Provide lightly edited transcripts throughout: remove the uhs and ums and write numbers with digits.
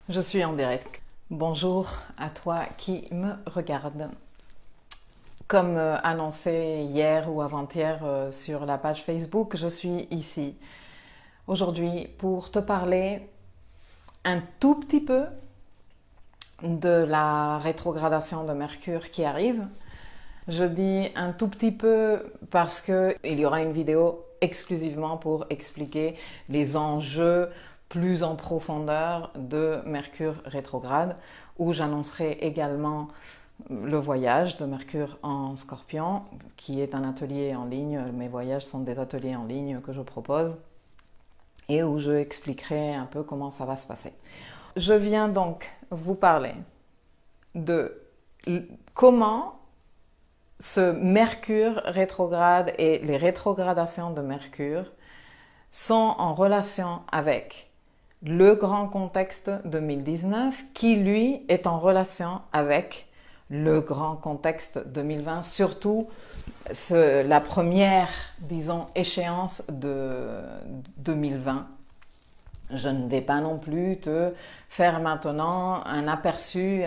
Je suis en direct. Bonjour à toi qui me regarde. Comme annoncé hier ou avant-hier sur la page Facebook, je suis ici aujourd'hui pour te parler un tout petit peu de la rétrogradation de Mercure qui arrive. Je dis un tout petit peu parce qu'il y aura une vidéo exclusivement pour expliquer les enjeux plus en profondeur de Mercure rétrograde, où j'annoncerai également le voyage de Mercure en Scorpion, qui est un atelier en ligne. Mes voyages sont des ateliers en ligne que je propose et où je expliquerai un peu comment ça va se passer. Je viens donc vous parler de comment ce Mercure rétrograde et les rétrogradations de Mercure sont en relation avec le grand contexte 2019 qui, lui, est en relation avec le grand contexte 2020, surtout la première, disons, échéance de 2020. Je ne vais pas non plus te faire maintenant un aperçu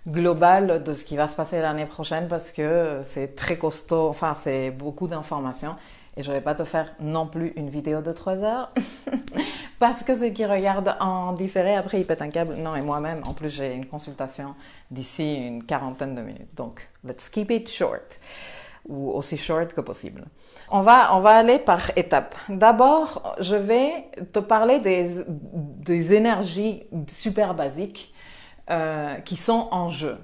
global de ce qui va se passer l'année prochaine parce que c'est très costaud, enfin c'est beaucoup d'informations et je ne vais pas te faire non plus une vidéo de 3 heures parce que ceux qui regardent en différé après ils pètent un câble. Non, et moi-même en plus j'ai une consultation d'ici une quarantaine de minutes, donc let's keep it short ou aussi short que possible. On va aller par étapes. D'abord, je vais te parler des énergies super basiques qui sont en jeu.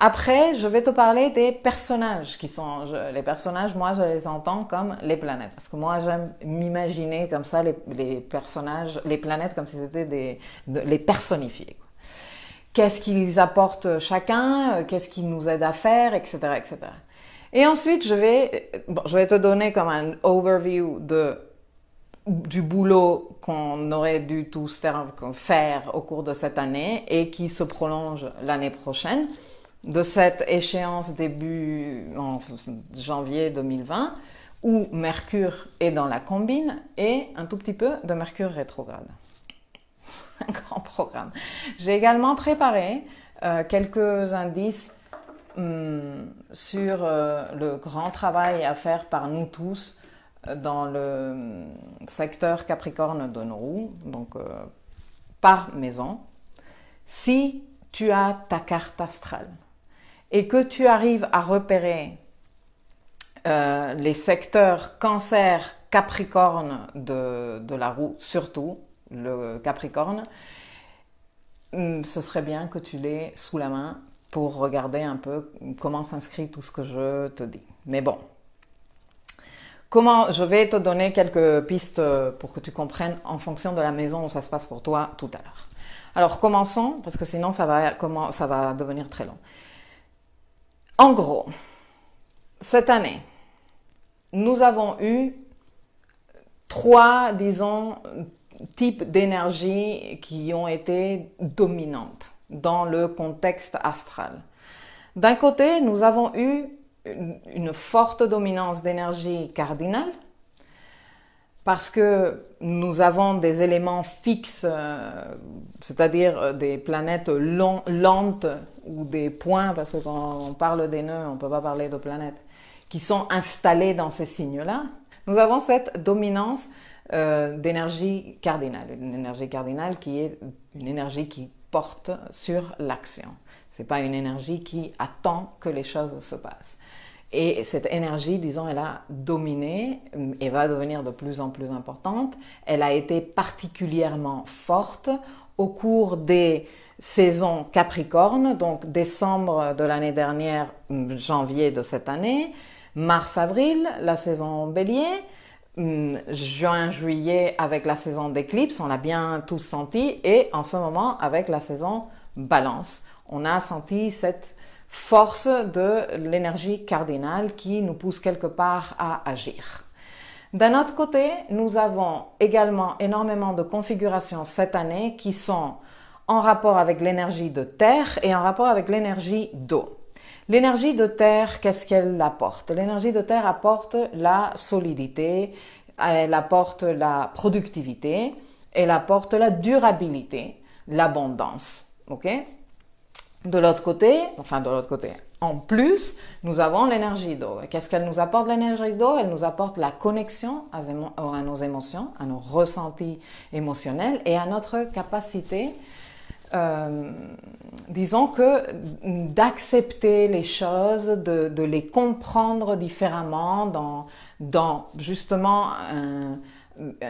Après, je vais te parler des personnages qui sont en jeu. Les personnages, moi, je les entends comme les planètes. Parce que moi, j'aime m'imaginer comme ça les personnages, les planètes comme si c'était les personnifier. Qu'est-ce qu'ils apportent chacun, qu'est-ce qu'ils nous aident à faire, etc., etc. Et ensuite, je vais te donner comme un overview du boulot qu'on aurait dû tous faire au cours de cette année et qui se prolonge l'année prochaine, de cette échéance début en janvier 2020, où Mercure est dans la combine, et un tout petit peu de Mercure rétrograde. Un grand programme. J'ai également préparé quelques indices sur le grand travail à faire par nous tous dans le secteur Capricorne de nous, donc par maison. Si tu as ta carte astrale et que tu arrives à repérer les secteurs Cancer, Capricorne de la roue, surtout le Capricorne, ce serait bien que tu l'aies sous la main pour regarder un peu comment s'inscrit tout ce que je te dis. Mais bon, je vais te donner quelques pistes pour que tu comprennes en fonction de la maison où ça se passe pour toi tout à l'heure. Alors commençons, parce que sinon ça va devenir très long. En gros, cette année, nous avons eu 3, disons, types d'énergie qui ont été dominantes dans le contexte astral. D'un côté, nous avons eu une forte dominance d'énergie cardinale parce que nous avons des éléments fixes, c'est-à-dire des planètes lentes ou des points, parce que quand on parle des nœuds, on ne peut pas parler de planètes, qui sont installés dans ces signes-là. Nous avons cette dominance d'énergie cardinale, une énergie cardinale qui est une énergie qui porte sur l'action. Ce n'est pas une énergie qui attend que les choses se passent. Et cette énergie, disons, elle a dominé et va devenir de plus en plus importante. Elle a été particulièrement forte au cours des saisons Capricorne, donc décembre de l'année dernière, janvier de cette année, mars-avril, la saison Bélier, juin-juillet avec la saison d'éclipse, on l'a bien tous senti, et en ce moment avec la saison Balance. On a senti cette force de l'énergie cardinale qui nous pousse quelque part à agir. D'un autre côté, nous avons également énormément de configurations cette année qui sont en rapport avec l'énergie de terre et en rapport avec l'énergie d'eau. L'énergie de terre, qu'est-ce qu'elle apporte? L'énergie de terre apporte la solidité, elle apporte la productivité, elle apporte la durabilité. l'abondance. Ok? De l'autre côté, en plus, nous avons l'énergie d'eau. Qu'est-ce qu'elle nous apporte, l'énergie d'eau? Elle nous apporte la connexion à nos émotions, à nos ressentis émotionnels et à notre capacité, disons que, d'accepter les choses, de les comprendre différemment dans justement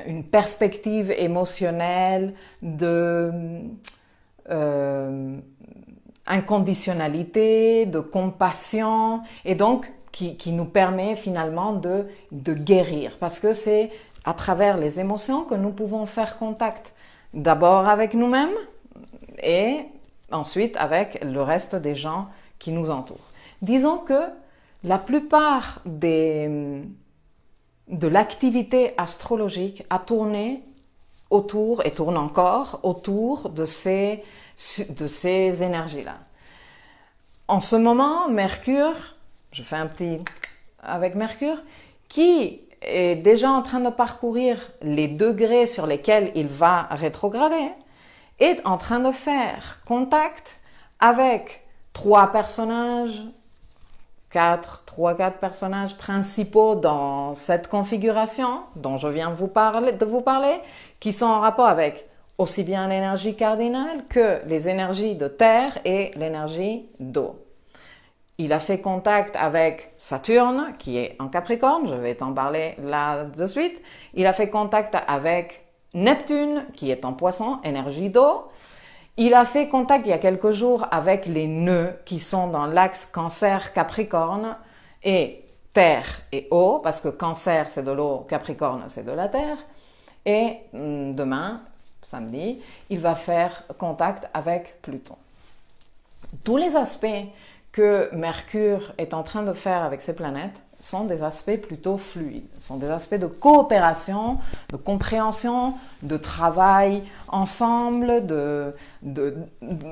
une perspective émotionnelle inconditionnalité, de compassion, et donc qui nous permet finalement de guérir, parce que c'est à travers les émotions que nous pouvons faire contact, d'abord avec nous-mêmes et ensuite avec le reste des gens qui nous entourent. Disons que la plupart de l'activité astrologique a tourné autour, et tourne encore autour de ces énergies-là. En ce moment, Mercure, je fais un petit avec Mercure, qui est déjà en train de parcourir les degrés sur lesquels il va rétrograder, est en train de faire contact avec trois, quatre personnages principaux dans cette configuration dont je viens de vous parler, qui sont en rapport avec aussi bien l'énergie cardinale que les énergies de terre et l'énergie d'eau. Il a fait contact avec Saturne, qui est en Capricorne, je vais t'en parler là de suite. Il a fait contact avec Neptune, qui est en Poisson, énergie d'eau. Il a fait contact il y a quelques jours avec les nœuds qui sont dans l'axe Cancer-Capricorne et Terre et eau, parce que Cancer c'est de l'eau, Capricorne c'est de la terre. Et demain, samedi, il va faire contact avec Pluton. Tous les aspects que Mercure est en train de faire avec ces planètes sont des aspects plutôt fluides, sont des aspects de coopération, de compréhension, de travail ensemble,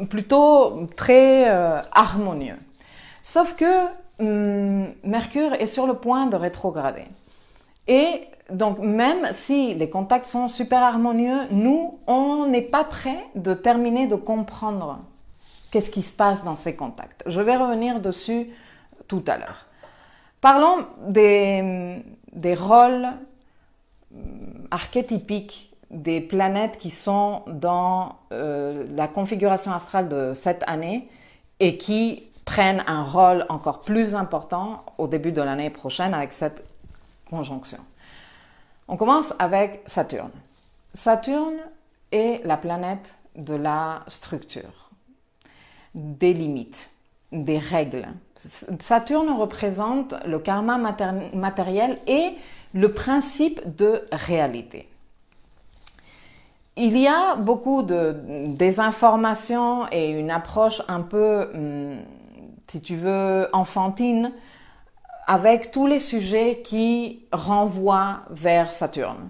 plutôt très harmonieux. Sauf que Mercure est sur le point de rétrograder. Et donc même si les contacts sont super harmonieux, nous, on n'est pas prêt de terminer de comprendre qu'est-ce qui se passe dans ces contacts. Je vais revenir dessus tout à l'heure. Parlons des rôles archétypiques des planètes qui sont dans la configuration astrale de cette année et qui prennent un rôle encore plus important au début de l'année prochaine avec cette conjonction. On commence avec Saturne. Saturne est la planète de la structure, des limites, des règles. Saturne représente le karma matériel et le principe de réalité. Il y a beaucoup de désinformation et une approche un peu, si tu veux, enfantine avec tous les sujets qui renvoient vers Saturne.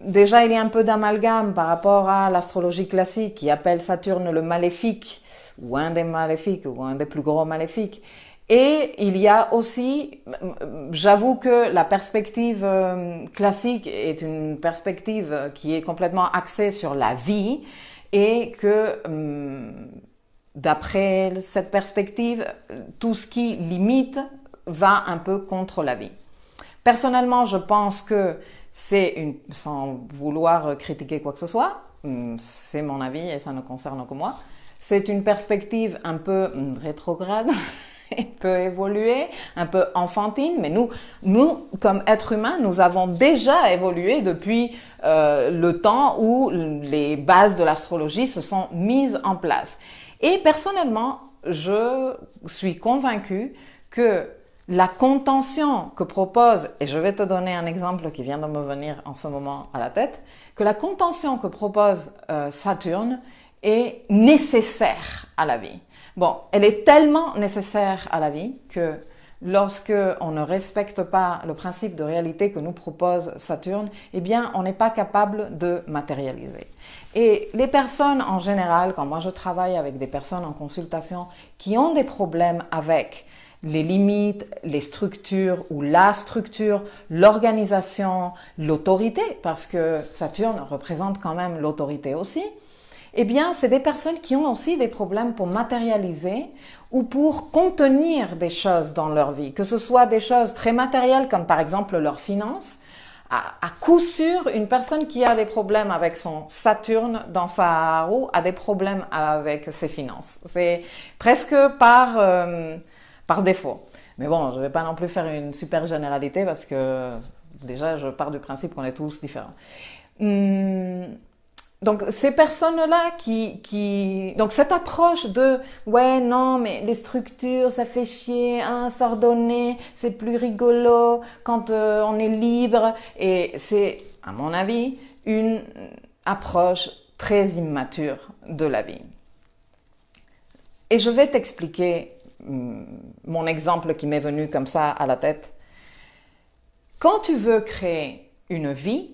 Déjà, il y a un peu d'amalgame par rapport à l'astrologie classique qui appelle Saturne le maléfique, ou un des maléfiques, ou un des plus gros maléfiques. Et il y a aussi, j'avoue que la perspective classique est une perspective qui est complètement axée sur la vie et que d'après cette perspective, tout ce qui limite va un peu contre la vie. Personnellement, je pense que sans vouloir critiquer quoi que ce soit, c'est mon avis et ça ne concerne que moi, c'est une perspective un peu rétrograde, un peu évoluée, un peu enfantine, mais nous, comme êtres humains, nous avons déjà évolué depuis le temps où les bases de l'astrologie se sont mises en place. Et personnellement, je suis convaincue que la contention que propose, et je vais te donner un exemple qui vient de me venir en ce moment à la tête, que la contention que propose Saturne est nécessaire à la vie. Bon, elle est tellement nécessaire à la vie que lorsque on ne respecte pas le principe de réalité que nous propose Saturne, eh bien, on n'est pas capable de matérialiser. Et les personnes en général, quand moi je travaille avec des personnes en consultation qui ont des problèmes avec les limites, les structures ou la structure, l'organisation, l'autorité, parce que Saturne représente quand même l'autorité aussi, eh bien, c'est des personnes qui ont aussi des problèmes pour matérialiser ou pour contenir des choses dans leur vie, que ce soit des choses très matérielles comme par exemple leurs finances. À coup sûr, une personne qui a des problèmes avec son Saturne dans sa roue a des problèmes avec ses finances. C'est presque par défaut. Mais bon, je ne vais pas non plus faire une super généralité parce que déjà, je pars du principe qu'on est tous différents. Donc, ces personnes-là donc cette approche de, ouais, non, mais les structures, ça fait chier, hein, s'ordonner, c'est plus rigolo quand on est libre. Et c'est, à mon avis, une approche très immature de la vie. Et je vais t'expliquer mon exemple qui m'est venu comme ça à la tête. Quand tu veux créer une vie,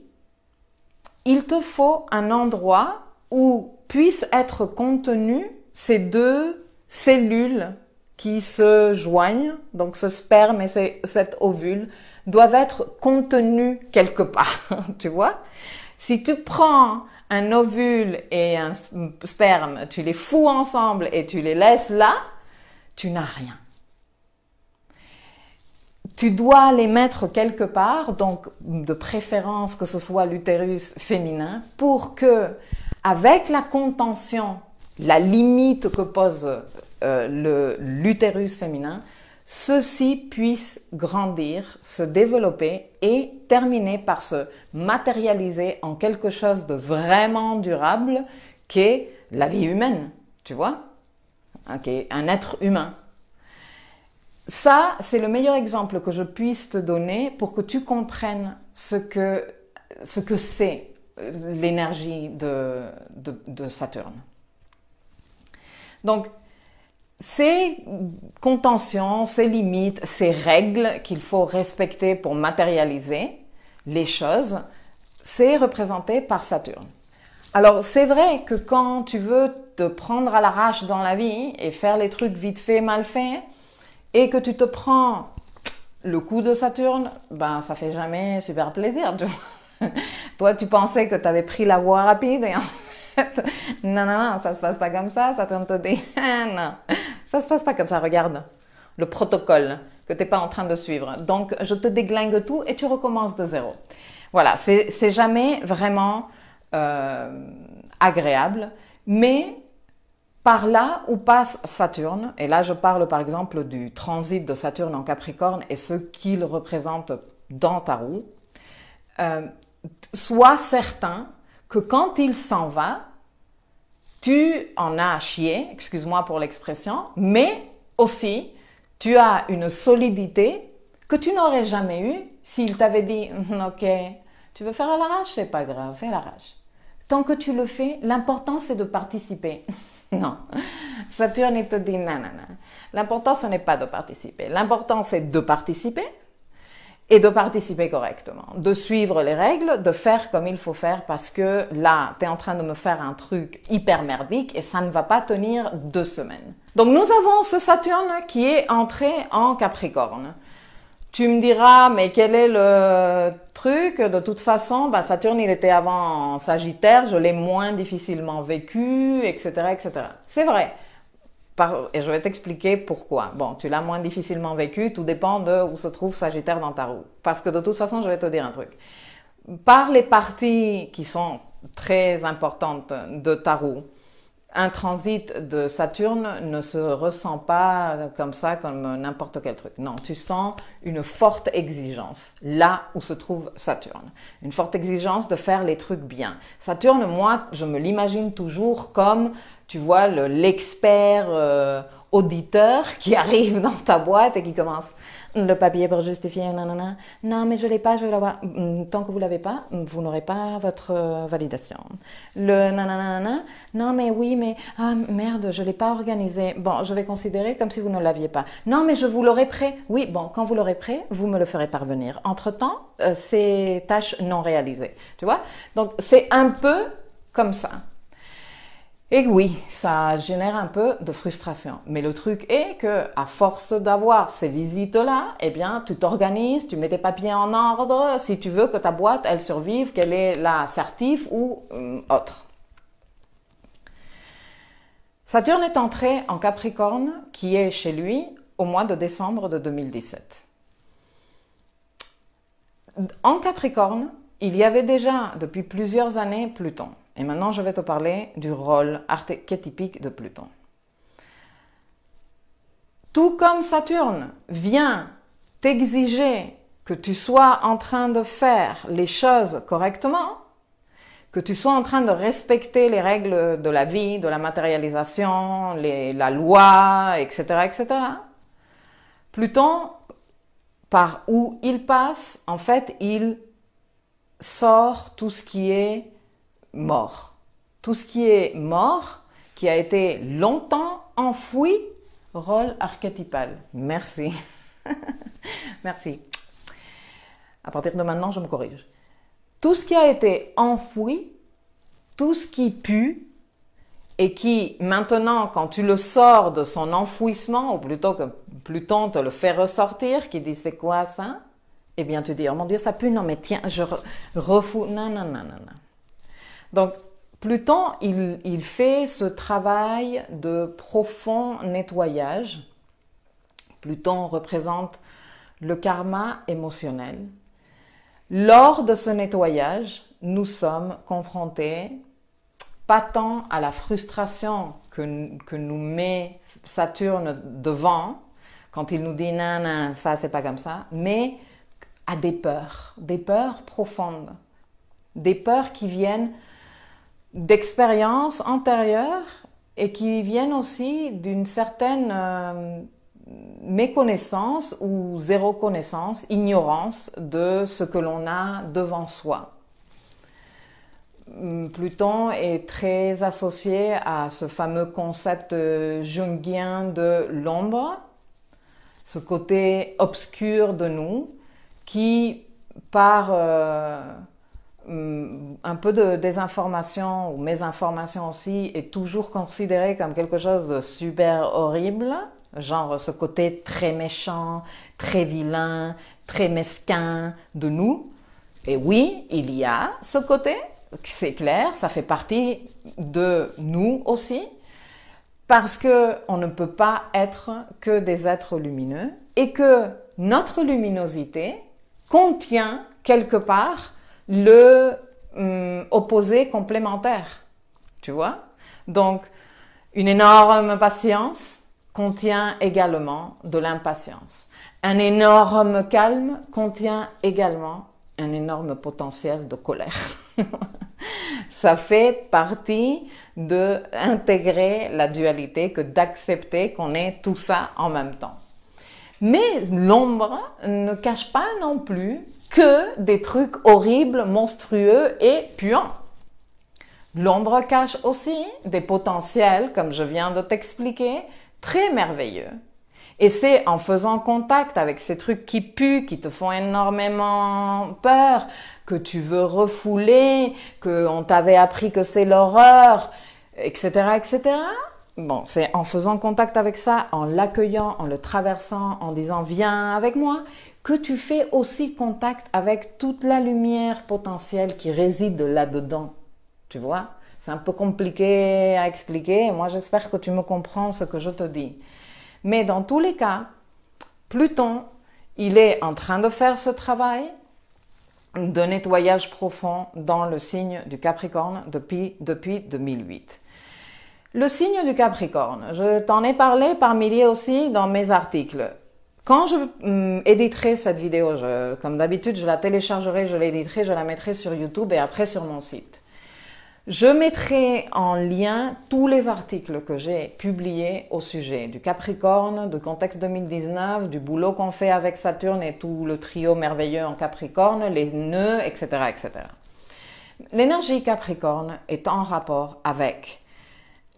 il te faut un endroit où puissent être contenues ces deux cellules qui se joignent, donc ce sperme et cet ovule doivent être contenus quelque part, tu vois. Si tu prends un ovule et un sperme, tu les fous ensemble et tu les laisses là, tu n'as rien. Tu dois les mettre quelque part, donc de préférence que ce soit l'utérus féminin, pour que, avec la contention, la limite que pose l'utérus féminin, ceux-ci puissent grandir, se développer et terminer par se matérialiser en quelque chose de vraiment durable qu'est la vie humaine, tu vois, qu'est un être humain. Ça, c'est le meilleur exemple que je puisse te donner pour que tu comprennes ce que c'est l'énergie de Saturne. Donc, ces contentions, ces limites, ces règles qu'il faut respecter pour matérialiser les choses, c'est représenté par Saturne. Alors, c'est vrai que quand tu veux te prendre à l'arrache dans la vie et faire les trucs vite fait, mal fait, et que tu te prends le coup de Saturne, ben ça fait jamais super plaisir. Toi, tu pensais que tu avais pris la voie rapide et en fait, non, ça se passe pas comme ça. Saturne te dit, non, ça se passe pas comme ça. Regarde le protocole que tu n'es pas en train de suivre. Donc, je te déglingue tout et tu recommences de zéro. Voilà, c'est jamais vraiment agréable, mais par là où passe Saturne, et là je parle par exemple du transit de Saturne en Capricorne et ce qu'il représente dans ta roue, sois certain que quand il s'en va, tu en as chié, excuse-moi pour l'expression, mais aussi tu as une solidité que tu n'aurais jamais eue s'il t'avait dit « Ok, tu veux faire à l'arrache, c'est pas grave, fais à l'arrache. » Tant que tu le fais, l'important c'est de participer. Non, Saturne il te dit non. L'important ce n'est pas de participer. L'important c'est de participer et de participer correctement, de suivre les règles, de faire comme il faut faire parce que là, tu es en train de me faire un truc hyper merdique et ça ne va pas tenir 2 semaines. Donc nous avons ce Saturne qui est entré en Capricorne. Tu me diras, mais quel est le truc? De toute façon, Saturne, il était avant en Sagittaire, je l'ai moins difficilement vécu, etc., etc. C'est vrai. Et je vais t'expliquer pourquoi. Bon, tu l'as moins difficilement vécu, tout dépend de où se trouve Sagittaire dans ta roue. Parce que de toute façon, je vais te dire un truc. Par les parties qui sont très importantes de ta roue, un transit de Saturne ne se ressent pas comme ça, comme n'importe quel truc. Non, tu sens une forte exigence là où se trouve Saturne. Une forte exigence de faire les trucs bien. Saturne, moi, je me l'imagine toujours comme, tu vois, l'expert auditeur qui arrive dans ta boîte et qui commence le papier pour justifier, nanana. Non, mais je l'ai pas, je vais l'avoir. Tant que vous l'avez pas, vous n'aurez pas votre validation. Le nanana, non, mais oui, mais ah merde, je l'ai pas organisé. Bon, je vais considérer comme si vous ne l'aviez pas. Non, mais je vous l'aurai prêt. Oui, bon, quand vous l'aurez prêt, vous me le ferez parvenir. Entre-temps, c'est tâches non réalisées. Tu vois? Donc, c'est un peu comme ça. Et oui, ça génère un peu de frustration. Mais le truc est que, à force d'avoir ces visites-là, eh bien, tu t'organises, tu mets tes papiers en ordre, si tu veux que ta boîte, elle survive, qu'elle ait la certif ou autre. Saturne est entré en Capricorne, qui est chez lui, au mois de décembre de 2017. En Capricorne, il y avait déjà depuis plusieurs années Pluton. Et maintenant, je vais te parler du rôle archétypique de Pluton. Tout comme Saturne vient t'exiger que tu sois en train de faire les choses correctement, que tu sois en train de respecter les règles de la vie, de la matérialisation, la loi, etc., etc., Pluton, par où il passe, en fait, il sort tout ce qui est mort. Tout ce qui est mort, qui a été longtemps enfoui, rôle archétypal. Merci. Merci. À partir de maintenant, je me corrige. Tout ce qui a été enfoui, tout ce qui pue, et qui, maintenant, quand tu le sors de son enfouissement, ou plutôt que Pluton te le fait ressortir, qui dit c'est quoi ça? Eh bien, tu dis, oh mon Dieu, ça pue, non mais tiens, je refous. Non, non, non, non, non. Donc, Pluton, il fait ce travail de profond nettoyage. Pluton représente le karma émotionnel. Lors de ce nettoyage, nous sommes confrontés pas tant à la frustration que nous met Saturne devant, quand il nous dit non, non, ça c'est pas comme ça, mais à des peurs profondes, des peurs qui viennent d'expériences antérieures et qui viennent aussi d'une certaine méconnaissance ou zéro connaissance, ignorance de ce que l'on a devant soi. Pluton est très associé à ce fameux concept jungien de l'ombre, ce côté obscur de nous qui, par un peu de désinformation ou mésinformation aussi, est toujours considéré comme quelque chose de super horrible, genre ce côté très méchant, très vilain, très mesquin de nous. Et oui, il y a ce côté, c'est clair, ça fait partie de nous aussi, parce qu'on ne peut pas être que des êtres lumineux et que notre luminosité contient quelque part le opposé complémentaire, tu vois? Donc, une énorme patience contient également de l'impatience. Un énorme calme contient également un énorme potentiel de colère. Ça fait partie d'intégrer la dualité, que d'accepter qu'on est tout ça en même temps. Mais l'ombre ne cache pas non plus que des trucs horribles, monstrueux et puants. L'ombre cache aussi des potentiels, comme je viens de t'expliquer, très merveilleux. Et c'est en faisant contact avec ces trucs qui puent, qui te font énormément peur, que tu veux refouler, qu'on t'avait appris que c'est l'horreur, etc., etc. Bon, c'est en faisant contact avec ça, en l'accueillant, en le traversant, en disant « viens avec moi », que tu fais aussi contact avec toute la lumière potentielle qui réside là-dedans. Tu vois? C'est un peu compliqué à expliquer. Moi, j'espère que tu me comprends ce que je te dis. Mais dans tous les cas, Pluton, il est en train de faire ce travail de nettoyage profond dans le signe du Capricorne depuis 2008. Le signe du Capricorne, je t'en ai parlé par milliers aussi dans mes articles. Quand je éditerai cette vidéo, comme d'habitude, je la téléchargerai, je l'éditerai, je la mettrai sur YouTube et après sur mon site. Je mettrai en lien tous les articles que j'ai publiés au sujet du Capricorne, de Contexte 2019, du boulot qu'on fait avec Saturne et tout le trio merveilleux en Capricorne, les nœuds, etc., etc. L'énergie Capricorne est en rapport avec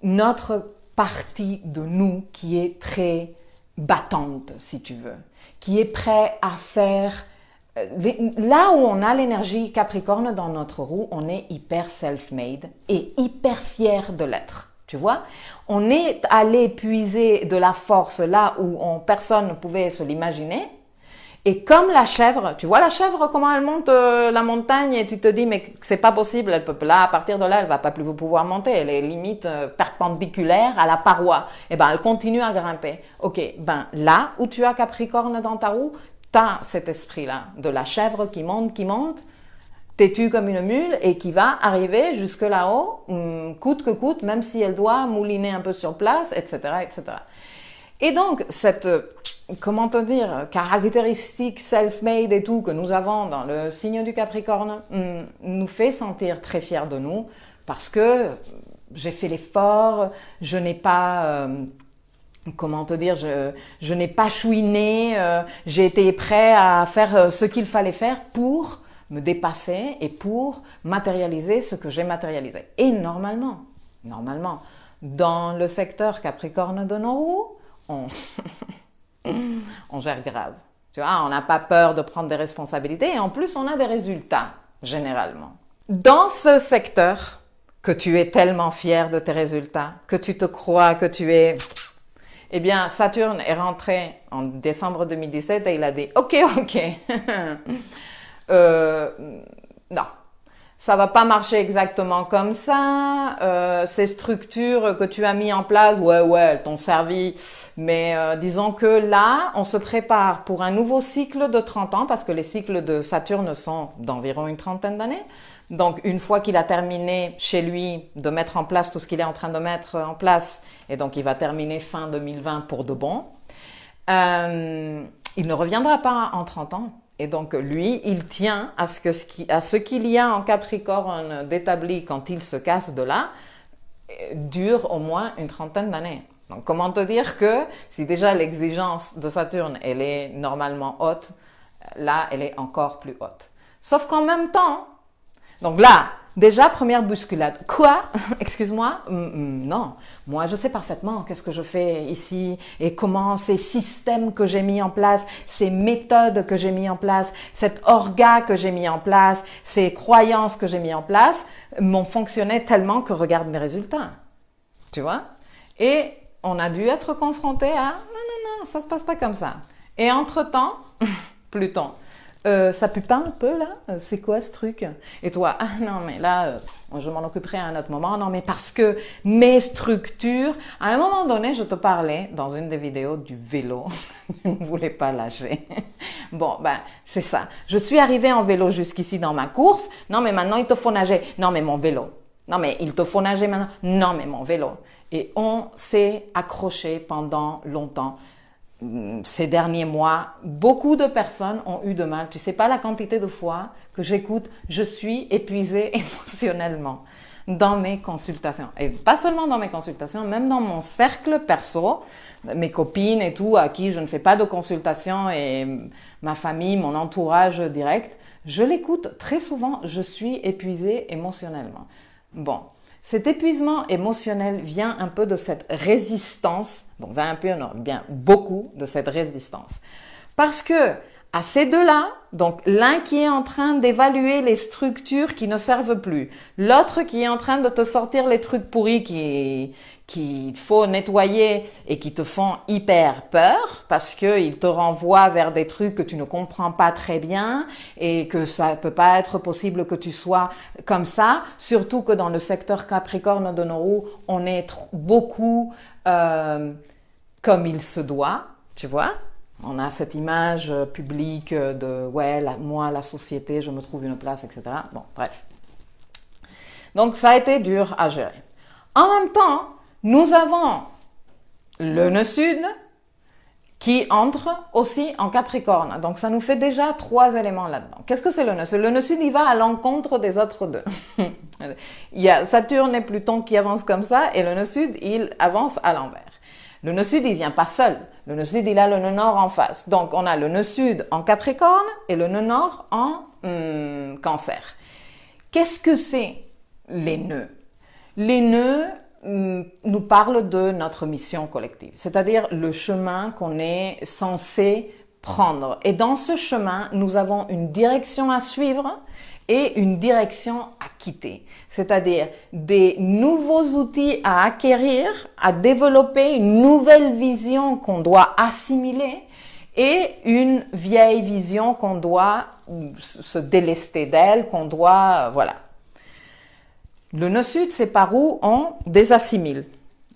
notre partie de nous qui est très battante, si tu veux, qui est prêt à faire... Là où on a l'énergie Capricorne dans notre roue, on est hyper self-made et hyper fier de l'être. Tu vois? On est allé puiser de la force là où personne ne pouvait se l'imaginer Et comme la chèvre, tu vois la chèvre, comment elle monte la montagne et tu te dis, mais c'est pas possible, elle peut, là, à partir de là, elle va pas plus pouvoir monter, elle est limite perpendiculaire à la paroi. Et ben, elle continue à grimper. Ok, ben là où tu as Capricorne dans ta roue, tu as cet esprit-là de la chèvre qui monte, têtue comme une mule et qui va arriver jusque là-haut, coûte que coûte, même si elle doit mouliner un peu sur place, etc., etc. Et donc, cette, comment te dire, caractéristique self-made et tout que nous avons dans le signe du Capricorne nous fait sentir très fiers de nous parce que j'ai fait l'effort, je n'ai pas... comment te dire, je n'ai pas chouiné, j'ai été prêt à faire ce qu'il fallait faire pour me dépasser et pour matérialiser ce que j'ai matérialisé. Et normalement, dans le secteur Capricorne de nos roues, on gère grave. Tu vois, on n'a pas peur de prendre des responsabilités et en plus, on a des résultats, généralement. Dans ce secteur, que tu es tellement fier de tes résultats, que tu te crois que tu es... Eh bien, Saturne est rentré en décembre 2017 et il a dit « Ok, non, ça va pas marcher exactement comme ça. Ces structures que tu as mis en place, ouais, elles t'ont servi. Mais disons que là, on se prépare pour un nouveau cycle de 30 ans parce que les cycles de Saturne sont d'environ une trentaine d'années. Donc, une fois qu'il a terminé chez lui de mettre en place tout ce qu'il est en train de mettre en place, et donc il va terminer fin 2020 pour de bon, il ne reviendra pas en 30 ans. Et donc, lui, il tient à ce qu'il y a en Capricorne d'établi quand il se casse de là, dure au moins une trentaine d'années. Donc, comment te dire que si déjà l'exigence de Saturne, elle est normalement haute, là, elle est encore plus haute. Sauf qu'en même temps, donc là, déjà, première bousculade. Quoi? Excuse-moi? Non. Moi, je sais parfaitement qu'est-ce que je fais ici et comment ces systèmes que j'ai mis en place, ces méthodes que j'ai mis en place, cet orga que j'ai mis en place, ces croyances que j'ai mis en place m'ont fonctionné tellement que regarde mes résultats. Tu vois? Et on a dû être confronté à non, ça se passe pas comme ça. Et entre-temps, Pluton. Ça pue pas un peu là? C'est quoi ce truc? Et toi, ah non mais là, je m'en occuperai à un autre moment. Non mais parce que mes structures, à un moment donné, je te parlais dans une des vidéos du vélo. Je ne voulais pas lâcher. Bon, ben c'est ça. Je suis arrivée en vélo jusqu'ici dans ma course. Non mais maintenant il te faut nager. Non mais mon vélo. Non mais il te faut nager maintenant. Non mais mon vélo. Et on s'est accroché pendant longtemps. Ces derniers mois, beaucoup de personnes ont eu de mal. Tu sais pas la quantité de fois que j'écoute, je suis épuisée émotionnellement dans mes consultations. Et pas seulement dans mes consultations, même dans mon cercle perso, mes copines et tout, à qui je ne fais pas de consultation et ma famille, mon entourage direct, je l'écoute très souvent, je suis épuisée émotionnellement. Bon. Cet épuisement émotionnel vient un peu de cette résistance, bon, vient un peu, non, bien beaucoup de cette résistance. Parce que à ces deux-là, donc l'un qui est en train d'évaluer les structures qui ne servent plus, l'autre qui est en train de te sortir les trucs pourris qu'il faut nettoyer et qui te font hyper peur parce qu'ils te renvoient vers des trucs que tu ne comprends pas très bien et que ça peut pas être possible que tu sois comme ça, surtout que dans le secteur Capricorne de nos roues, on est beaucoup comme il se doit, tu vois. On a cette image publique de « ouais, moi, la société, je me trouve une place, etc. » Bon, bref. Donc, ça a été dur à gérer. En même temps, nous avons le nœud sud qui entre aussi en Capricorne. Donc, ça nous fait déjà 3 éléments là-dedans. Qu'est-ce que c'est le nœud sud? Le nœud sud, il va à l'encontre des autres deux. Il y a Saturne et Pluton qui avancent comme ça et le nœud sud, il avance à l'envers. Le nœud sud, il vient pas seul. Le nœud sud, il a le nœud nord en face. Donc, on a le nœud sud en Capricorne et le nœud nord en Cancer. Qu'est-ce que c'est les nœuds? Les nœuds nous parlent de notre mission collective, c'est-à-dire le chemin qu'on est censé prendre. Et dans ce chemin, nous avons une direction à suivre et une direction à quitter, c'est-à-dire des nouveaux outils à acquérir, à développer, une nouvelle vision qu'on doit assimiler et une vieille vision qu'on doit se délester d'elle, qu'on doit, voilà. Le nœud sud, c'est par où on désassimile,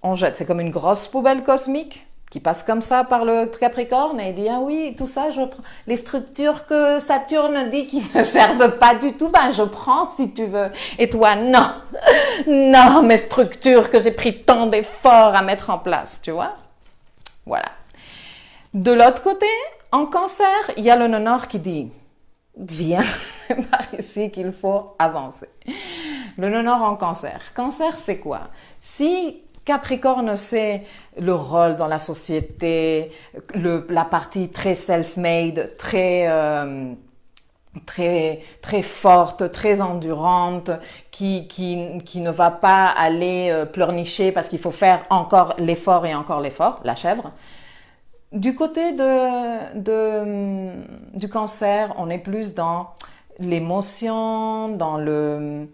on jette. C'est comme une grosse poubelle cosmique qui passe comme ça par le Capricorne et il dit, ah oui, tout ça, je prends. Les structures que Saturne dit qui ne servent pas du tout, ben je prends si tu veux. Et toi, non, non, mes structures que j'ai pris tant d'efforts à mettre en place, tu vois. Voilà. De l'autre côté, en Cancer, il y a le nœud nord qui dit, viens, par ici qu'il faut avancer. Le nœud nord en Cancer. Cancer, c'est quoi? Si Capricorne, c'est le rôle dans la société, la partie très self-made, très forte, très endurante, qui ne va pas aller pleurnicher parce qu'il faut faire encore l'effort et encore l'effort, la chèvre. Du côté du Cancer, on est plus dans l'émotion, dans le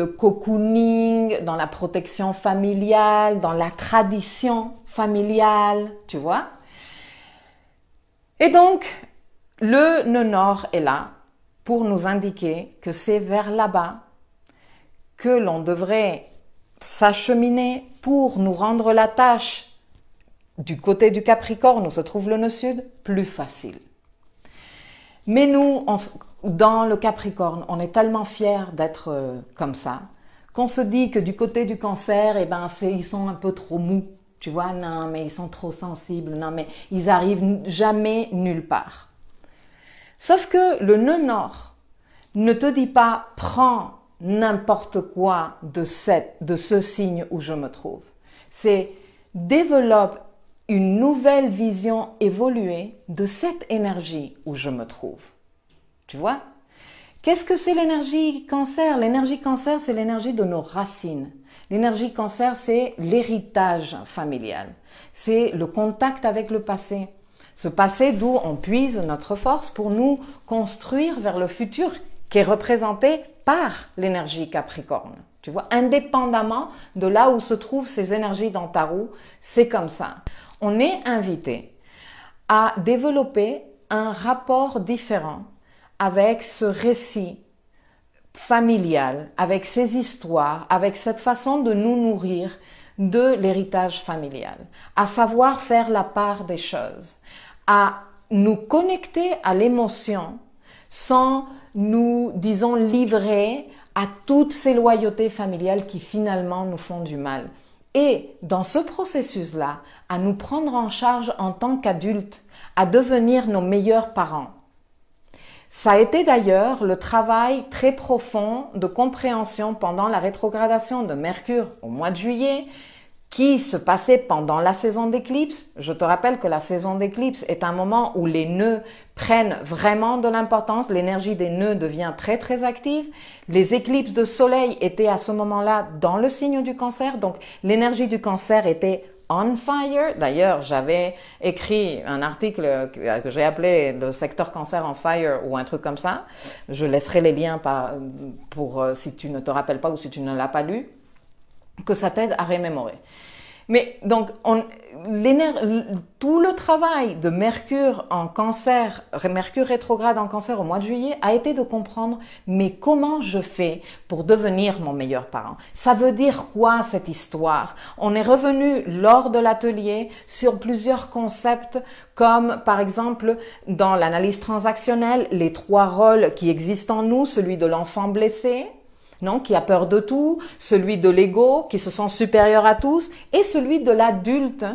cocooning, dans la protection familiale, dans la tradition familiale, tu vois. Et donc, le nœud nord est là pour nous indiquer que c'est vers là-bas que l'on devrait s'acheminer pour nous rendre la tâche du côté du Capricorne où se trouve le nœud sud plus facile. Mais nous, dans le Capricorne, on est tellement fiers d'être comme ça, qu'on se dit que du côté du Cancer, eh ben, ils sont un peu trop mous. Tu vois, non, mais ils sont trop sensibles, non, mais ils arrivent jamais nulle part. Sauf que le nœud nord ne te dit pas « prends n'importe quoi de ce signe où je me trouve ». C'est « développe une nouvelle vision évoluée de cette énergie où je me trouve ». Tu vois? Qu'est-ce que c'est l'énergie Cancer? L'énergie Cancer, c'est l'énergie de nos racines. L'énergie Cancer, c'est l'héritage familial. C'est le contact avec le passé. Ce passé d'où on puise notre force pour nous construire vers le futur qui est représenté par l'énergie Capricorne. Tu vois, indépendamment de là où se trouvent ces énergies dans ta roue, c'est comme ça. On est invité à développer un rapport différent avec ce récit familial, avec ces histoires, avec cette façon de nous nourrir de l'héritage familial, à savoir faire la part des choses, à nous connecter à l'émotion sans nous, disons, livrer à toutes ces loyautés familiales qui finalement nous font du mal. Et dans ce processus-là, à nous prendre en charge en tant qu'adultes, à devenir nos meilleurs parents. Ça a été d'ailleurs le travail très profond de compréhension pendant la rétrogradation de Mercure au mois de juillet, qui se passait pendant la saison d'éclipse. Je te rappelle que la saison d'éclipse est un moment où les nœuds prennent vraiment de l'importance, l'énergie des nœuds devient très très active. Les éclipses de soleil étaient à ce moment-là dans le signe du Cancer, donc l'énergie du Cancer était on fire. D'ailleurs, j'avais écrit un article que j'ai appelé le secteur Cancer on fire ou un truc comme ça. Je laisserai les liens pour si tu ne te rappelles pas ou si tu ne l'as pas lu, que ça t'aide à remémorer. Mais donc, tout le travail de Mercure en Cancer, Mercure rétrograde en Cancer au mois de juillet, a été de comprendre, mais comment je fais pour devenir mon meilleur parent? Ça veut dire quoi cette histoire? On est revenu lors de l'atelier sur plusieurs concepts, comme par exemple dans l'analyse transactionnelle, les 3 rôles qui existent en nous, celui de l'enfant blessé, non, qui a peur de tout, celui de l'ego, qui se sent supérieur à tous, et celui de l'adulte,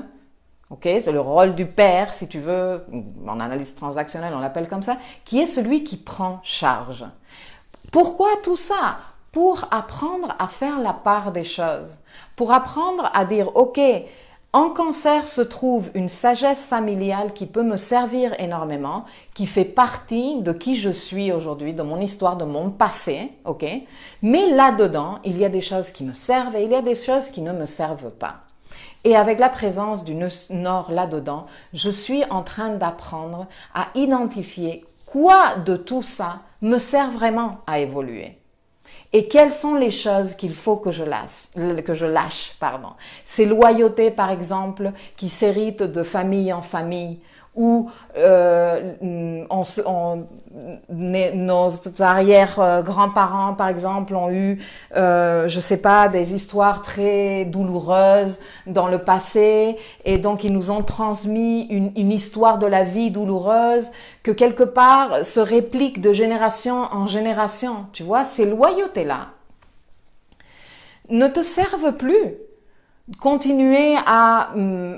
ok, c'est le rôle du père, si tu veux, en analyse transactionnelle, on l'appelle comme ça, qui est celui qui prend charge. Pourquoi tout ça? Pour apprendre à faire la part des choses, pour apprendre à dire, ok, en Cancer se trouve une sagesse familiale qui peut me servir énormément, qui fait partie de qui je suis aujourd'hui, de mon histoire, de mon passé, ok? Mais là-dedans, il y a des choses qui me servent et il y a des choses qui ne me servent pas. Et avec la présence du nœud nord là-dedans, je suis en train d'apprendre à identifier quoi de tout ça me sert vraiment à évoluer. Et quelles sont les choses qu'il faut que je lâche, pardon. Ces loyautés, par exemple, qui s'héritent de famille en famille, où nos arrière-grands-parents, par exemple, ont eu, je sais pas, des histoires très douloureuses dans le passé, et donc ils nous ont transmis une histoire de la vie douloureuse que quelque part se réplique de génération en génération. Tu vois, ces loyautés-là ne te servent plus. Continuer à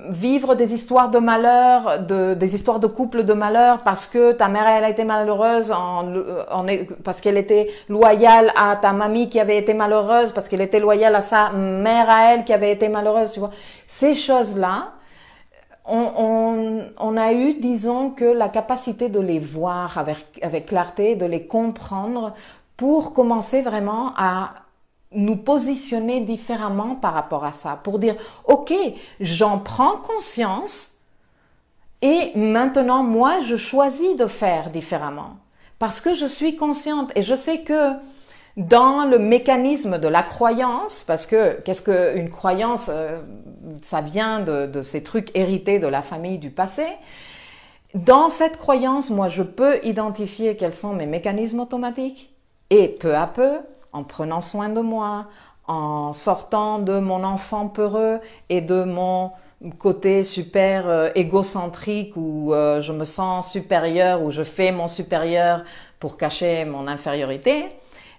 vivre des histoires de malheur, des histoires de couple de malheur parce que ta mère elle a été malheureuse parce qu'elle était loyale à ta mamie qui avait été malheureuse, parce qu'elle était loyale à sa mère à elle qui avait été malheureuse, tu vois. Ces choses-là, on a eu, disons, que la capacité de les voir avec clarté, de les comprendre pour commencer vraiment à nous positionner différemment par rapport à ça, pour dire, ok, j'en prends conscience et maintenant, moi, je choisis de faire différemment parce que je suis consciente et je sais que dans le mécanisme de la croyance, parce que qu'est-ce qu'une croyance, ça vient de ces trucs hérités de la famille du passé. Dans cette croyance, moi, je peux identifier quels sont mes mécanismes automatiques et peu à peu, en prenant soin de moi, en sortant de mon enfant peureux et de mon côté super égocentrique où je me sens supérieur, où je fais mon supérieur pour cacher mon infériorité,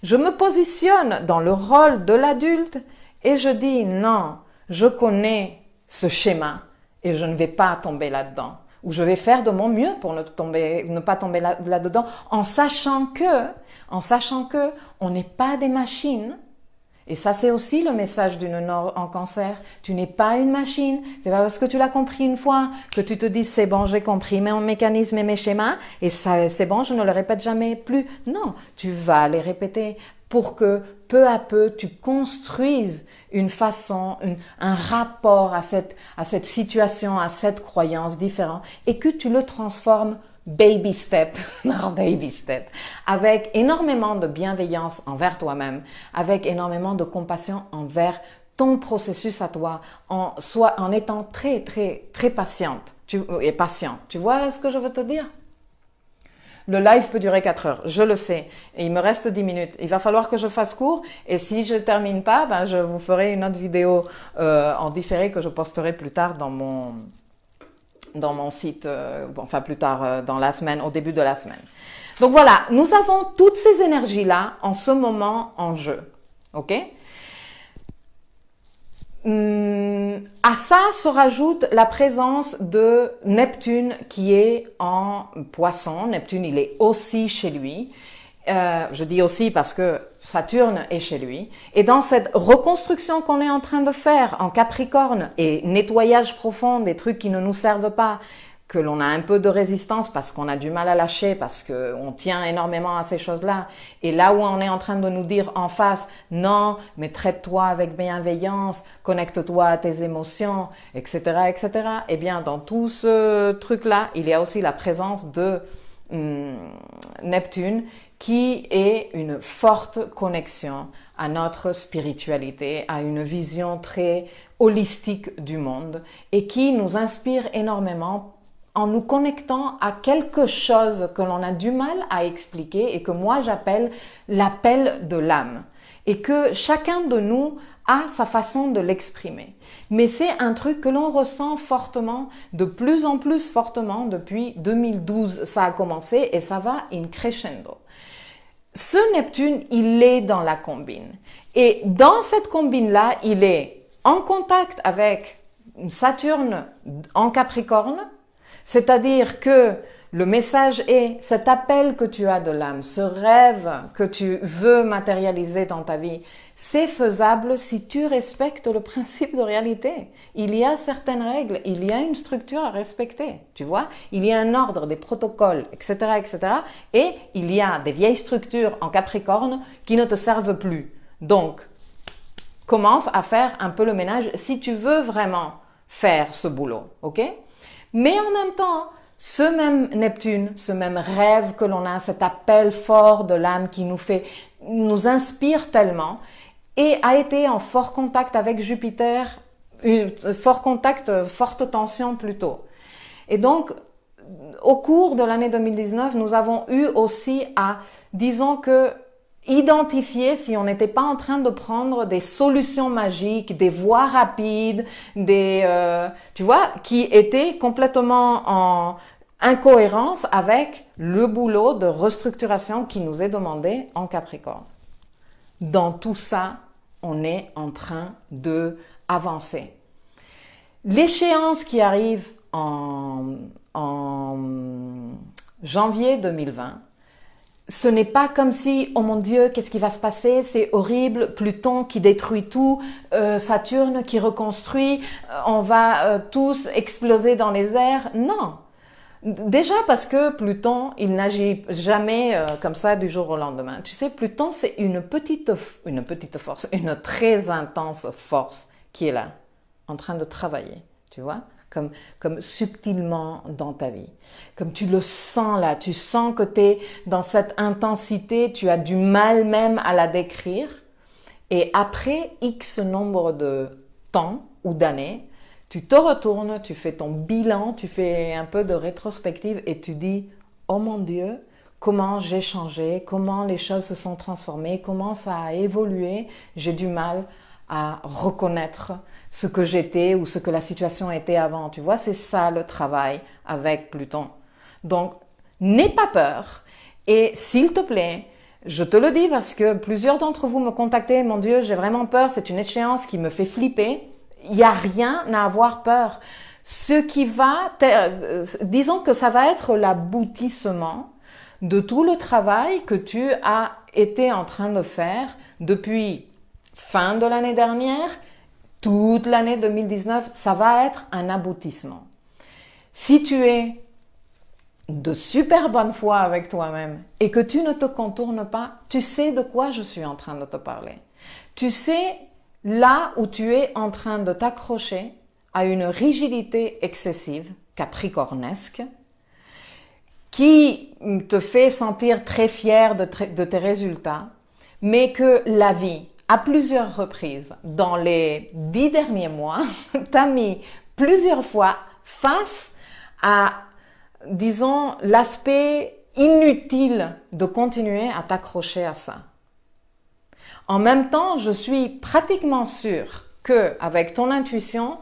je me positionne dans le rôle de l'adulte et je dis non, je connais ce schéma et je ne vais pas tomber là-dedans. Ou je vais faire de mon mieux pour ne pas tomber là-dedans, en sachant que on n'est pas des machines. Et ça, c'est aussi le message d'une Nord en cancer. Tu n'es pas une machine. C'est pas parce que tu l'as compris une fois que tu te dis c'est bon, j'ai compris mon mécanisme et mes schémas et ça, c'est bon, je ne le répète jamais plus. Non, tu vas les répéter pour que peu à peu tu construises une façon, un rapport à cette situation, à cette croyance différente et que tu le transformes baby step, avec énormément de bienveillance envers toi-même, avec énormément de compassion envers ton processus à toi, en étant très, très, très patiente et patient. Tu vois ce que je veux te dire? Le live peut durer 4 heures, je le sais. Et il me reste 10 minutes. Il va falloir que je fasse court. Et si je ne termine pas, ben, je vous ferai une autre vidéo en différé que je posterai plus tard dans mon site, enfin plus tard dans la semaine, au début de la semaine. Donc voilà, nous avons toutes ces énergies-là en ce moment en jeu. Ok? À ça se rajoute la présence de Neptune qui est en Poisson. Neptune, il est aussi chez lui. Je dis aussi parce que Saturne est chez lui. Et dans cette reconstruction qu'on est en train de faire en Capricorne et nettoyage profond des trucs qui ne nous servent pas, que l'on a un peu de résistance parce qu'on a du mal à lâcher, parce qu'on tient énormément à ces choses-là. Et là où on est en train de nous dire en face, non, mais traite-toi avec bienveillance, connecte-toi à tes émotions, etc., etc. Eh bien, dans tout ce truc-là, il y a aussi la présence de Neptune, qui est une forte connexion à notre spiritualité, à une vision très holistique du monde et qui nous inspire énormément en nous connectant à quelque chose que l'on a du mal à expliquer et que moi j'appelle l'appel de l'âme. Et que chacun de nous a sa façon de l'exprimer. Mais c'est un truc que l'on ressent fortement, de plus en plus fortement depuis 2012. Ça a commencé et ça va in crescendo. Ce Neptune, il est dans la combine. Et dans cette combine-là, il est en contact avec Saturne en Capricorne, c'est-à-dire que le message est cet appel que tu as de l'âme, ce rêve que tu veux matérialiser dans ta vie, c'est faisable si tu respectes le principe de réalité. Il y a certaines règles, il y a une structure à respecter, tu vois. Il y a un ordre, des protocoles, etc., etc. Et il y a des vieilles structures en Capricorne qui ne te servent plus. Donc, commence à faire un peu le ménage si tu veux vraiment faire ce boulot, ok? Mais en même temps, ce même Neptune, ce même rêve que l'on a, cet appel fort de l'âme qui nous inspire tellement, et a été en fort contact avec Jupiter, fort contact, forte tension plutôt. Et donc, au cours de l'année 2019, nous avons eu aussi à, disons que, identifier si on n'était pas en train de prendre des solutions magiques, des voies rapides, tu vois, qui étaient complètement en incohérence avec le boulot de restructuration qui nous est demandé en Capricorne. Dans tout ça, on est en train de avancer. L'échéance qui arrive en janvier 2020, ce n'est pas comme si, oh mon Dieu, qu'est-ce qui va se passer? C'est horrible, Pluton qui détruit tout, Saturne qui reconstruit, on va tous exploser dans les airs. Non. Déjà parce que Pluton, il n'agit jamais comme ça du jour au lendemain. Tu sais, Pluton, c'est une petite force, une très intense force qui est là, en train de travailler, tu vois, comme subtilement dans ta vie. Comme tu le sens là, tu sens que tu es dans cette intensité, tu as du mal même à la décrire. Et après X nombre de temps ou d'années, tu te retournes, tu fais ton bilan, tu fais un peu de rétrospective et tu dis « Oh mon Dieu, comment j'ai changé, comment les choses se sont transformées, comment ça a évolué, j'ai du mal à reconnaître ce que j'étais ou ce que la situation était avant. » Tu vois, c'est ça le travail avec Pluton. Donc, n'aie pas peur et s'il te plaît, je te le dis parce que plusieurs d'entre vous me contactaient « Mon Dieu, j'ai vraiment peur, c'est une échéance qui me fait flipper. » Il n'y a rien à avoir peur. Ce qui disons que ça va être l'aboutissement de tout le travail que tu as été en train de faire depuis fin de l'année dernière, toute l'année 2019, ça va être un aboutissement. Si tu es de super bonne foi avec toi-même et que tu ne te contournes pas, tu sais de quoi je suis en train de te parler. Tu sais là où tu es en train de t'accrocher à une rigidité excessive, capricornesque, qui te fait sentir très fier de tes résultats, mais que la vie, à plusieurs reprises, dans les 10 derniers mois, t'a mis plusieurs fois face à, disons, l'aspect inutile de continuer à t'accrocher à ça. En même temps, je suis pratiquement sûre que avec ton intuition,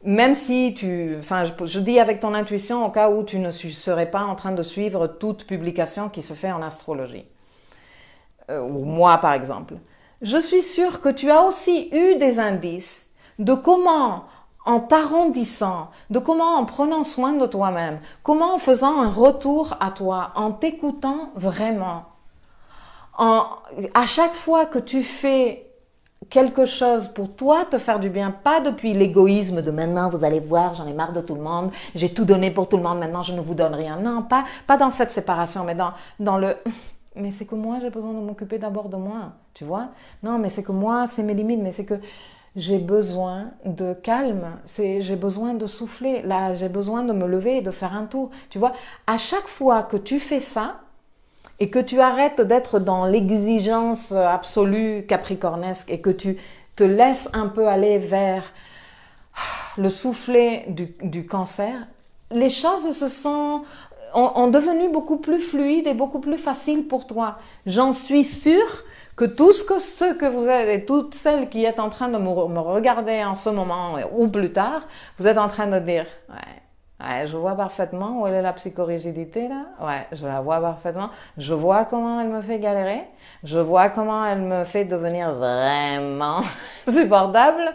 même si je dis avec ton intuition au cas où tu ne serais pas en train de suivre toute publication qui se fait en astrologie, ou moi par exemple, je suis sûre que tu as aussi eu des indices de comment, en t'arrondissant, de comment en prenant soin de toi-même, comment en faisant un retour à toi, en t'écoutant vraiment, à chaque fois que tu fais quelque chose pour toi te faire du bien, pas depuis l'égoïsme de maintenant vous allez voir, j'en ai marre de tout le monde, j'ai tout donné pour tout le monde, maintenant je ne vous donne rien. Non, pas dans cette séparation, mais dans le mais c'est que moi j'ai besoin de m'occuper d'abord de moi, tu vois. Non, mais c'est que moi, c'est mes limites, mais c'est que j'ai besoin de calme, j'ai besoin de souffler, là j'ai besoin de me lever et de faire un tour, tu vois. À chaque fois que tu fais ça, et que tu arrêtes d'être dans l'exigence absolue capricornesque et que tu te laisses un peu aller vers le soufflet du cancer, les choses ont devenu beaucoup plus fluides et beaucoup plus faciles pour toi. J'en suis sûre que ceux que vous êtes et toutes celles qui êtes en train de me regarder en ce moment ou plus tard, vous êtes en train de dire « Ouais, je vois parfaitement où elle est la psychorigidité là. Ouais, je la vois parfaitement. Je vois comment elle me fait galérer. Je vois comment elle me fait devenir vraiment supportable.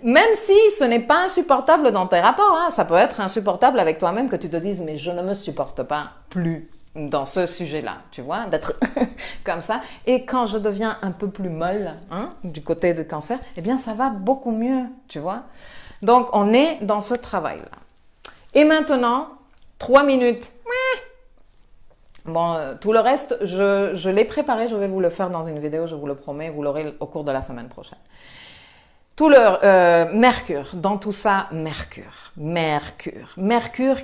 Même si ce n'est pas insupportable dans tes rapports, hein, ça peut être insupportable avec toi-même que tu te dises mais je ne me supporte pas plus dans ce sujet-là, tu vois, d'être comme ça. Et quand je deviens un peu plus molle du côté du cancer, eh bien ça va beaucoup mieux, tu vois. Donc on est dans ce travail-là. Et maintenant, 3 minutes. Bon, tout le reste, je l'ai préparé, je vais vous le faire dans une vidéo, je vous le promets, vous l'aurez au cours de la semaine prochaine. Tout le Mercure, dans tout ça, Mercure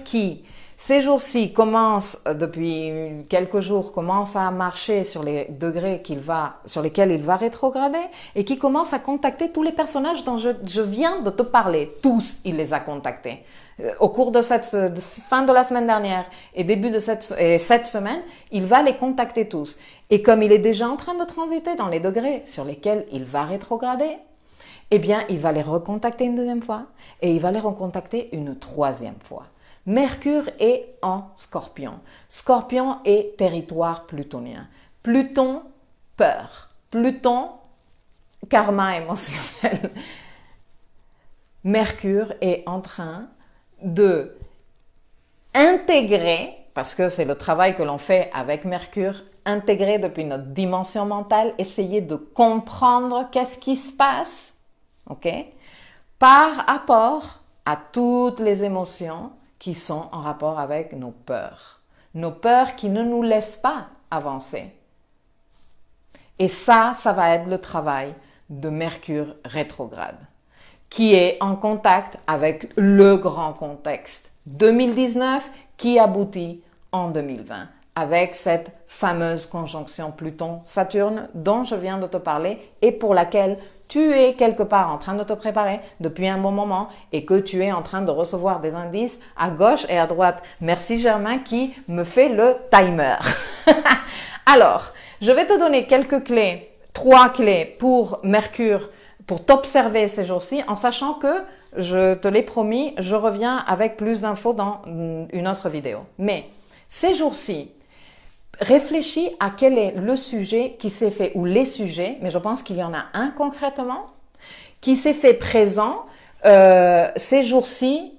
qui Ces jours-ci commencent, depuis quelques jours, commencent à marcher sur les degrés sur lesquels il va rétrograder et qui commence à contacter tous les personnages dont je viens de te parler. Tous, il les a contactés. Au cours de cette fin de la semaine dernière et début de cette semaine, il va les contacter tous. Et comme il est déjà en train de transiter dans les degrés sur lesquels il va rétrograder, eh bien, il va les recontacter une deuxième fois et il va les recontacter une troisième fois. Mercure est en Scorpion. Scorpion est territoire plutonien. Pluton, peur. Pluton, karma émotionnel. Mercure est en train de intégrer, parce que c'est le travail que l'on fait avec Mercure, intégrer depuis notre dimension mentale, essayer de comprendre qu'est-ce qui se passe, ok, par rapport à toutes les émotions qui sont en rapport avec nos peurs. Nos peurs qui ne nous laissent pas avancer. Et ça va être le travail de Mercure rétrograde, qui est en contact avec le grand contexte 2019 qui aboutit en 2020, avec cette fameuse conjonction Pluton-Saturne dont je viens de te parler et pour laquelle tu es quelque part en train de te préparer depuis un bon moment et que tu es en train de recevoir des indices à gauche et à droite. Merci Germain qui me fait le timer. Alors, je vais te donner quelques clés, 3 clés pour Mercure, pour t'observer ces jours-ci, en sachant que, je te l'ai promis, je reviens avec plus d'infos dans une autre vidéo. Mais ces jours-ci, réfléchis à quel est le sujet qui s'est fait, ou les sujets, mais je pense qu'il y en a un concrètement, qui s'est fait présent ces jours-ci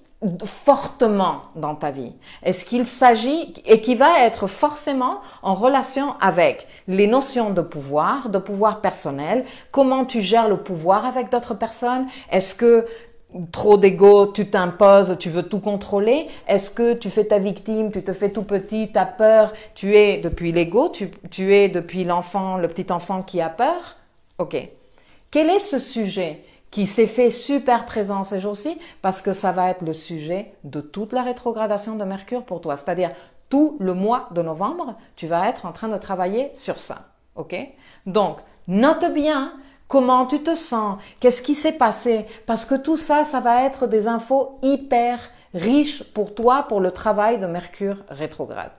fortement dans ta vie. Est-ce qu'il s'agit, et qui va être forcément en relation avec les notions de pouvoir personnel, comment tu gères le pouvoir avec d'autres personnes, est-ce que trop d'ego, tu t'imposes, tu veux tout contrôler? Est-ce que tu fais ta victime, tu te fais tout petit, tu as peur, tu es depuis l'ego, tu es depuis l'enfant, le petit enfant qui a peur? Ok. Quel est ce sujet qui s'est fait super présent ces jours-ci? Parce que ça va être le sujet de toute la rétrogradation de Mercure pour toi. C'est-à-dire, tout le mois de novembre, tu vas être en train de travailler sur ça. Ok? Donc, note bien comment tu te sens, qu'est-ce qui s'est passé, parce que tout ça, ça va être des infos hyper riches pour toi, pour le travail de Mercure rétrograde.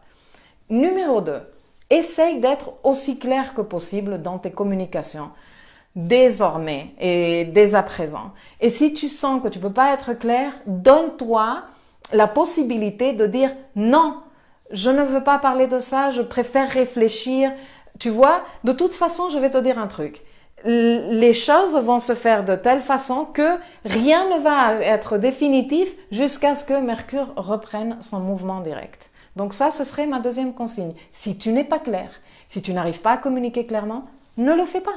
Numéro 2, essaye d'être aussi clair que possible dans tes communications, désormais et dès à présent. Et si tu sens que tu ne peux pas être clair, donne-toi la possibilité de dire non, je ne veux pas parler de ça, je préfère réfléchir. Tu vois, de toute façon, je vais te dire un truc. Les choses vont se faire de telle façon que rien ne va être définitif jusqu'à ce que Mercure reprenne son mouvement direct. Donc ça, ce serait ma deuxième consigne. Si tu n'es pas clair, si tu n'arrives pas à communiquer clairement, ne le fais pas.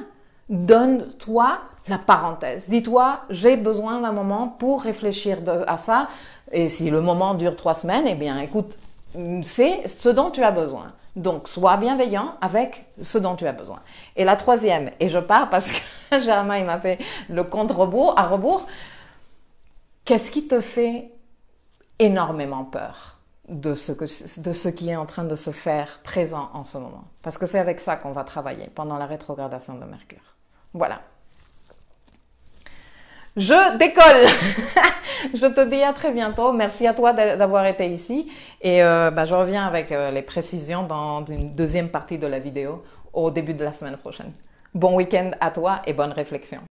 Donne-toi la parenthèse. Dis-toi, j'ai besoin d'un moment pour réfléchir à ça. Et si le moment dure 3 semaines, eh bien, écoute, c'est ce dont tu as besoin. Donc, sois bienveillant avec ce dont tu as besoin. Et la troisième, et je pars parce que Germain il m'a fait le compte à rebours, qu'est-ce qui te fait énormément peur de ce qui est en train de se faire présent en ce moment? Parce que c'est avec ça qu'on va travailler pendant la rétrogradation de Mercure. Voilà. Je décolle. Je te dis à très bientôt. Merci à toi d'avoir été ici. Et je reviens avec les précisions dans une deuxième partie de la vidéo au début de la semaine prochaine. Bon week-end à toi et bonne réflexion.